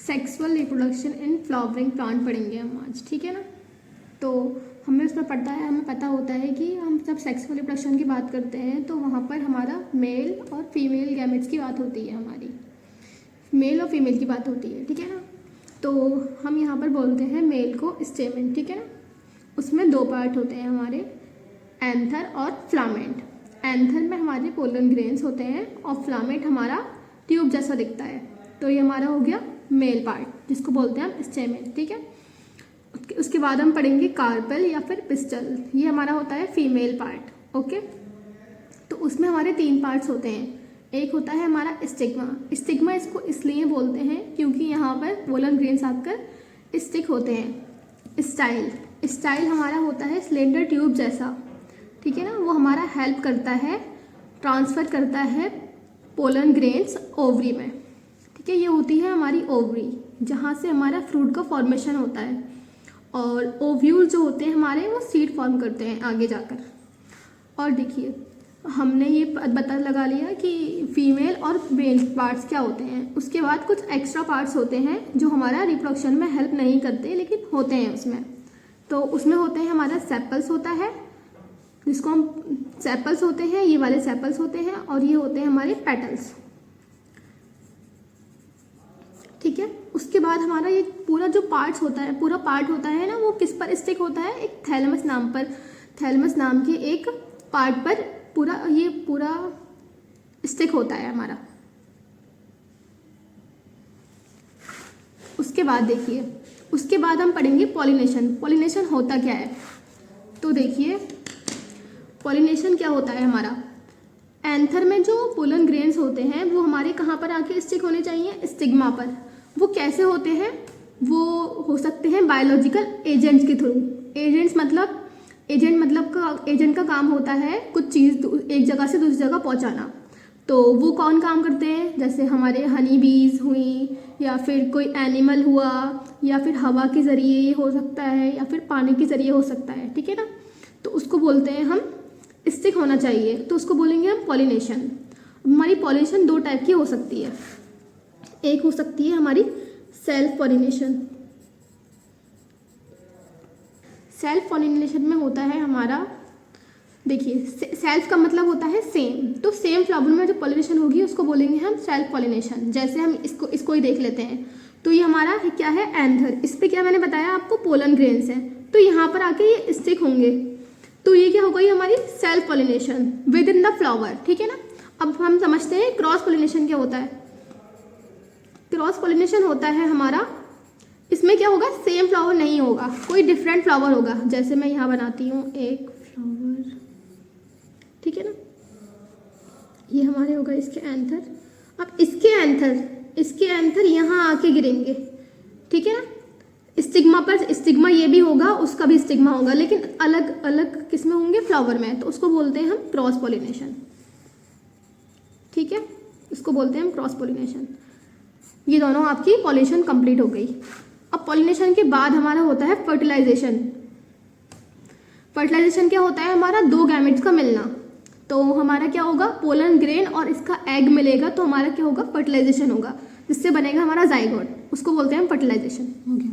Sexual reproduction in flowering plant पढ़ेंगे हम आज, ठीक है ना। तो हमें उसमें पढ़ता है, हमें पता होता है कि हम जब सेक्सुअल रिप्रोडक्शन की बात करते हैं तो वहाँ पर हमारा मेल और फीमेल गैमेट्स की बात होती है, हमारी मेल और फीमेल की बात होती है, ठीक है ना। तो हम यहाँ पर बोलते हैं मेल को स्टेमेन, ठीक है ना। उसमें दो पार्ट होते हैं हमारे, एंथर और फ्लामेंट। एंथर में हमारे पोलन ग्रेन्स होते हैं और फ्लामेंट हमारा ट्यूब जैसा दिखता है। तो ये हमारा हो गया मेल पार्ट, जिसको बोलते हैं हम स्टेमेन, ठीक है। उसके बाद हम पढ़ेंगे कार्पेल या फिर पिस्टल, ये हमारा होता है फीमेल पार्ट, ओके। तो उसमें हमारे तीन पार्ट्स होते हैं। एक होता है हमारा स्टिग्मा। स्टिग्मा इसको इसलिए बोलते हैं क्योंकि यहाँ पर पोलन ग्रेन्स आकर स्टिक होते हैं। स्टाइल हमारा होता है स्लेंडर ट्यूब जैसा, ठीक है ना। वो हमारा हेल्प करता है, ट्रांसफ़र करता है पोलन ग्रेन्स ओवरी में, ठीक है। ये होती है हमारी ओवरी, जहाँ से हमारा फ्रूट का फॉर्मेशन होता है। और ओव्यूल जो होते हैं हमारे, वो सीड फॉर्म करते हैं आगे जाकर। और देखिए, हमने ये पता लगा लिया कि फीमेल और मेल पार्ट्स क्या होते हैं। उसके बाद कुछ एक्स्ट्रा पार्ट्स होते हैं जो हमारा रिप्रोडक्शन में हेल्प नहीं करते लेकिन होते हैं उसमें। तो उसमें होते हैं हमारा सेपल्स होता है, जिसको हम सेपल्स होते हैं, ये वाले सेपल्स होते हैं, और ये होते हैं हमारे पेटल्स, ठीक है। उसके बाद हमारा ये पूरा जो पार्ट्स होता है, पूरा पार्ट होता है ना, वो किस पर स्टिक होता है, एक थैलेमस नाम पर, थैलेमस नाम के एक पार्ट पर ये पूरा स्टिक होता है हमारा। उसके बाद देखिए, उसके बाद हम पढ़ेंगे पॉलिनेशन। पॉलिनेशन होता क्या है, तो देखिए पॉलिनेशन क्या होता है हमारा। एंथर में जो पोलन ग्रेन्स होते हैं वो हमारे कहाँ पर आके स्टिक होने चाहिए, स्टिग्मा पर। वो कैसे होते हैं, वो हो सकते हैं बायोलॉजिकल एजेंट्स के थ्रू। एजेंट का काम होता है कुछ चीज़ एक जगह से दूसरी जगह पहुंचाना। तो वो कौन काम करते हैं, जैसे हमारे हनी बीज हुई, या फिर कोई एनिमल हुआ, या फिर हवा के ज़रिए हो सकता है, या फिर पानी के ज़रिए हो सकता है, ठीक है ना। तो उसको बोलते हैं हम स्टिक होना चाहिए, तो उसको बोलेंगे हम पॉलिनेशन। हमारी पॉलिनेशन दो टाइप की हो सकती है। एक हो सकती है हमारी सेल्फ पॉलिनेशन। सेल्फ पॉलिनेशन में होता है हमारा, देखिए सेल्फ का मतलब होता है सेम, तो सेम फ्लावर में जो पॉलिनेशन होगी उसको बोलेंगे हम सेल्फ पॉलिनेशन। जैसे हम इसको ही देख लेते हैं। तो ये हमारा क्या है, एंथर। इस पर क्या मैंने बताया आपको, पोलन ग्रेन्स है, तो यहाँ पर आके ये स्टिक होंगे। तो ये क्या हो गई हमारी self pollination with in the flower, ठीक है ना। अब हम समझते हैं क्रॉस पॉलिनेशन क्या होता है। क्रॉस पॉलिनेशन होता है हमारा, इसमें क्या होगा, सेम फ्लावर नहीं होगा, कोई डिफरेंट फ्लावर होगा। जैसे मैं यहाँ बनाती हूँ एक फ्लावर, ठीक है ना। ये हमारे होगा इसके एंथर। अब इसके एंथर यहाँ आके गिरेंगे, ठीक है ना। स्टिग्मा पर स्टिग्मा ये भी होगा, उसका भी स्टिग्मा होगा, लेकिन अलग अलग किस में होंगे, फ्लावर में। तो उसको बोलते हैं हम क्रॉस पॉलिनेशन, ठीक है। इसको बोलते हैं हम क्रॉस पॉलिनेशन। ये दोनों आपकी पॉलिनेशन कंप्लीट हो गई। अब पॉलिनेशन के बाद हमारा होता है फर्टिलाइजेशन। फर्टिलाइजेशन क्या होता है हमारा, दो गैमेट्स का मिलना। तो हमारा क्या होगा, पोलन ग्रेन और इसका एग मिलेगा, तो हमारा क्या होगा, फर्टिलाइजेशन होगा, जिससे बनेगा हमारा जाइगोट। उसको बोलते हैं हम फर्टिलाइजेशन। हो गया।